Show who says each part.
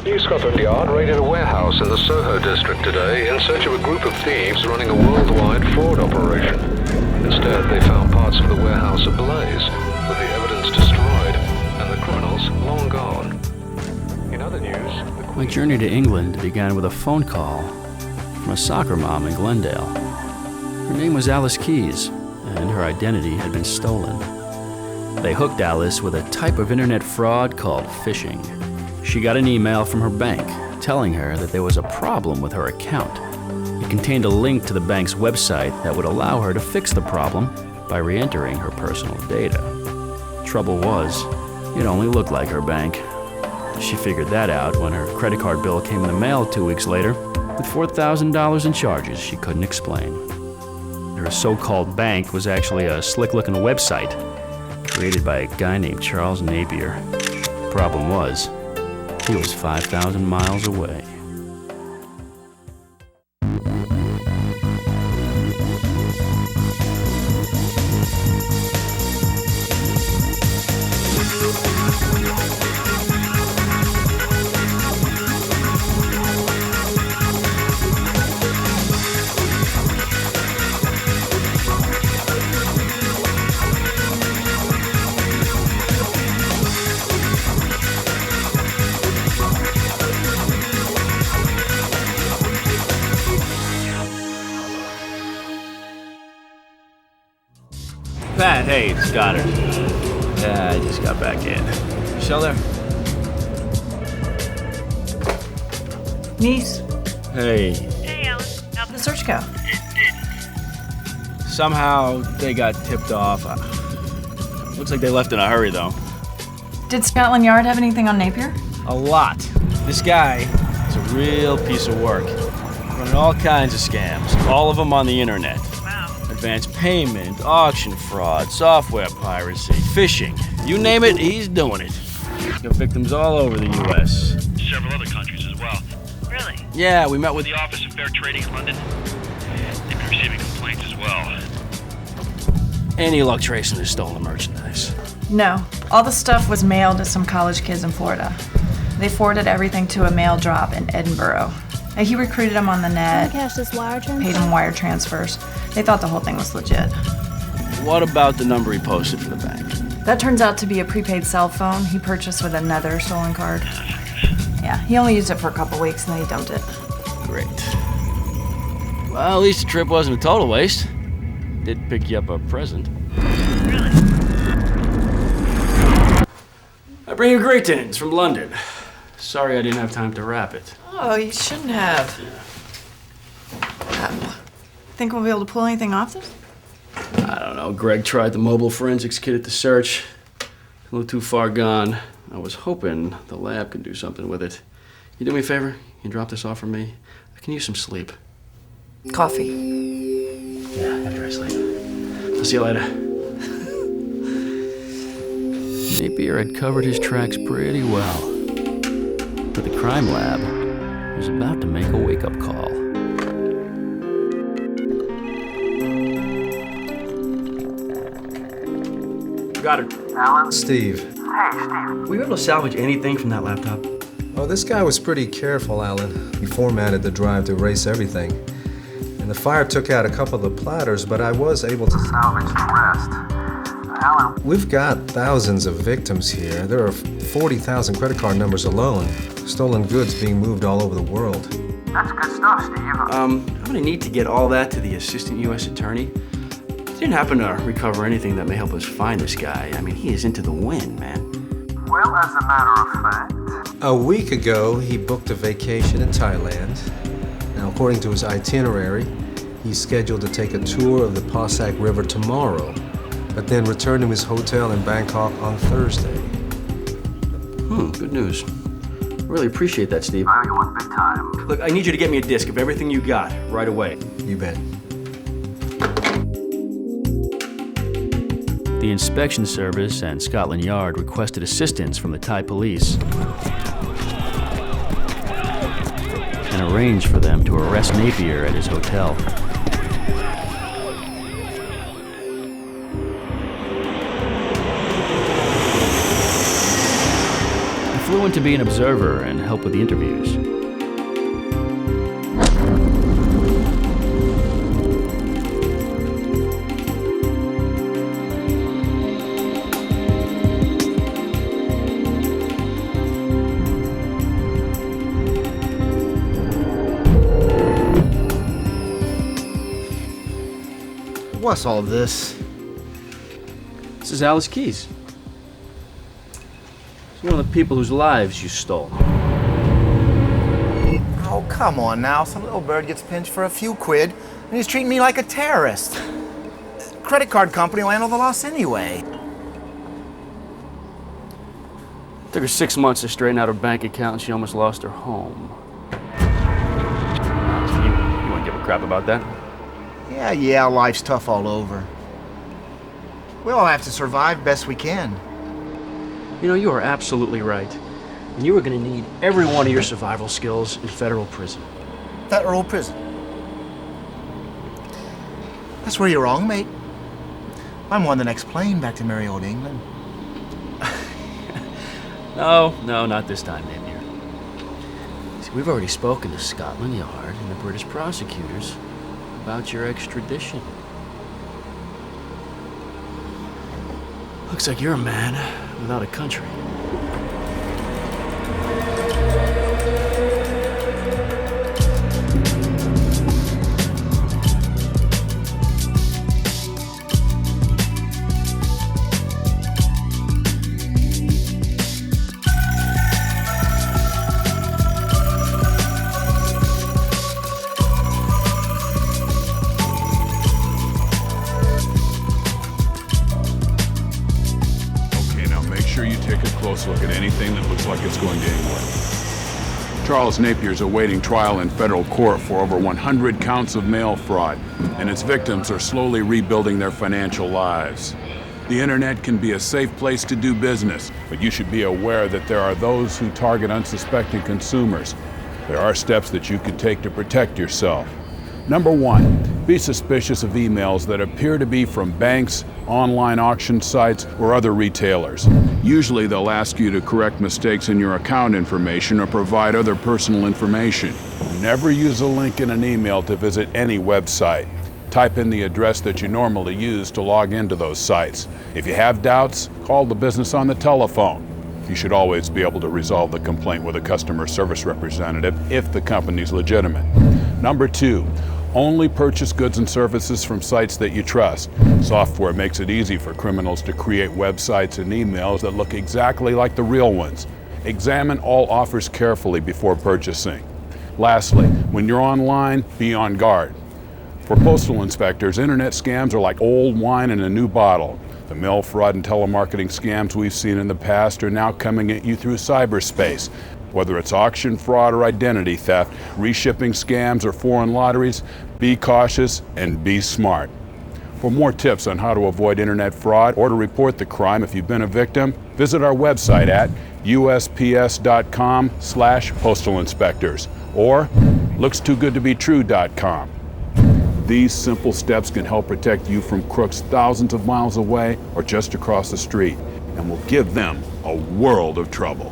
Speaker 1: New Scotland Yard raided a warehouse in the Soho district today in search of a group of thieves running a worldwide fraud operation. Instead, they found parts of the warehouse ablaze, with the evidence destroyed and the criminals long gone. In other news,
Speaker 2: My journey to England began with a phone call from a soccer mom in Glendale. Her name was Alice Keys, and her identity had been stolen. They hooked Alice with a type of internet fraud called phishing. She got an email from her bank telling her that there was a problem with her account. It contained a link to the bank's website that would allow her to fix the problem by re-entering her personal data. Trouble was, it only looked like her bank. She figured that out when her credit card bill came in the mail 2 weeks later with $4,000 in charges she couldn't explain. Her so-called bank was actually a slick-looking website created by a guy named Charles Napier. Problem was, he was 5,000 miles away.
Speaker 3: Pat, hey, it's Goddard. Yeah, I just got back in. Michelle there?
Speaker 4: Niece,
Speaker 3: Hey.
Speaker 4: hey Alice, how'd the search go?
Speaker 3: Somehow they got tipped off. Looks like they left in a hurry, though.
Speaker 4: Did Scotland Yard have anything on Napier?
Speaker 3: A lot. This guy is a real piece of work. Running all kinds of scams, all of them on the internet.
Speaker 4: Wow.
Speaker 3: Advance payment, auction fraud, software piracy, phishing. You name it, he's doing it. He's got victims all over the U.S.
Speaker 5: Several other countries as well.
Speaker 4: Really?
Speaker 3: Yeah, we met with
Speaker 5: The Office of Fair Trading in London. They've been receiving complaints as well.
Speaker 3: Any luck tracing his stolen merchandise?
Speaker 4: No. All the stuff was mailed to some college kids in Florida. They forwarded everything to a mail drop in Edinburgh. He recruited them on the net,
Speaker 6: Cash this wire transfer?
Speaker 4: paid them wire transfers. They thought the whole thing was legit.
Speaker 3: What about the number he posted for the bank?
Speaker 4: That turns out to be a prepaid cell phone he purchased with another stolen card. Yeah, he only used it for a couple weeks and then he dumped it.
Speaker 3: Great. Well, at least the trip wasn't a total waste. Did pick you up a present.
Speaker 4: Really?
Speaker 3: I bring you greetings from London. Sorry I didn't have time to wrap it.
Speaker 4: Oh, you shouldn't have. Think we'll be able to pull anything off this?
Speaker 3: I don't know. Greg tried the mobile forensics kit at the search. A little too far gone. I was hoping the lab could do something with it. You do me a favor? You drop this off for me? I can use some sleep.
Speaker 4: Coffee.
Speaker 3: Yeah, have a nice sleep. I'll see you later.
Speaker 2: Napier had covered his tracks pretty well. But the crime lab was about to make a wake-up call.
Speaker 3: Got it.
Speaker 7: Alan?
Speaker 8: Steve.
Speaker 7: Hey, Steve.
Speaker 3: Were you able to salvage anything from that laptop?
Speaker 8: Oh, this guy was pretty careful, Alan. He formatted the drive to erase everything. And the fire took out a couple of the platters, but I was able to
Speaker 7: Salvage the rest. Alan,
Speaker 8: We've got thousands of victims here. There are 40,000 credit card numbers alone. Stolen goods being moved all over the world.
Speaker 7: that's good stuff, Steve.
Speaker 3: I'm gonna need to get all that to the assistant U.S. attorney. He didn't happen to recover anything that may help us find this guy. I mean, he is into the wind, man.
Speaker 7: Well, as a matter of fact,
Speaker 8: A week ago, he booked a vacation in Thailand. Now, according to his itinerary, he's scheduled to take a tour of the Passac River tomorrow, but then return to his hotel in Bangkok on Thursday.
Speaker 3: Good news. Really appreciate that, Steve.
Speaker 7: I owe you one big time.
Speaker 3: Look, I need you to get me a disc of everything you got right away.
Speaker 8: You bet.
Speaker 2: The inspection service and Scotland Yard requested assistance from the Thai police and arranged for them to arrest Napier at his hotel. going to be an observer and help with the interviews.
Speaker 6: What's all this?
Speaker 3: This is Alice Keys. She's one of the people whose lives you stole.
Speaker 6: Oh, come on now. Some little bird gets pinched for a few quid, and he's treating me like a terrorist. Credit card company will handle the loss anyway.
Speaker 3: Took her 6 months to straighten out her bank account, and she almost lost her home. So you wouldn't give a crap about that?
Speaker 6: Yeah, life's tough all over. We all have to survive best we can.
Speaker 3: You know, you are absolutely right. And you are going to need every one of your survival skills in federal prison.
Speaker 6: Federal prison? That's where you're wrong, mate. I'm on the next plane back to merry old England.
Speaker 3: No, not this time, Napier. See, we've already spoken to Scotland Yard and the British prosecutors about your extradition. Looks like you're a man without a country.
Speaker 9: Look at anything that looks like it's going to England. Charles Napier is awaiting trial in federal court for over 100 counts of mail fraud, and its victims are slowly rebuilding their financial lives. The internet can be a safe place to do business, but you should be aware that there are those who target unsuspecting consumers. There are steps that you can take to protect yourself. Number 1, be suspicious of emails that appear to be from banks, online auction sites, or other retailers. Usually they'll ask you to correct mistakes in your account information or provide other personal information. Never use a link in an email to visit any website. Type in the address that you normally use to log into those sites. If you have doubts, call the business on the telephone. You should always be able to resolve the complaint with a customer service representative if the company's legitimate. Number 2, only purchase goods and services from sites that you trust. Software makes it easy for criminals to create websites and emails that look exactly like the real ones. Examine all offers carefully before purchasing. Lastly, when you're online, be on guard. For postal inspectors, internet scams are like old wine in a new bottle. The mail fraud and telemarketing scams we've seen in the past are now coming at you through cyberspace. Whether it's auction fraud or identity theft, reshipping scams or foreign lotteries, be cautious and be smart. For more tips on how to avoid internet fraud or to report the crime if you've been a victim, visit our website at USPIS.com/postal inspectors or lookstoogoodtobetrue.com. These simple steps can help protect you from crooks thousands of miles away or just across the street, and will give them a world of trouble.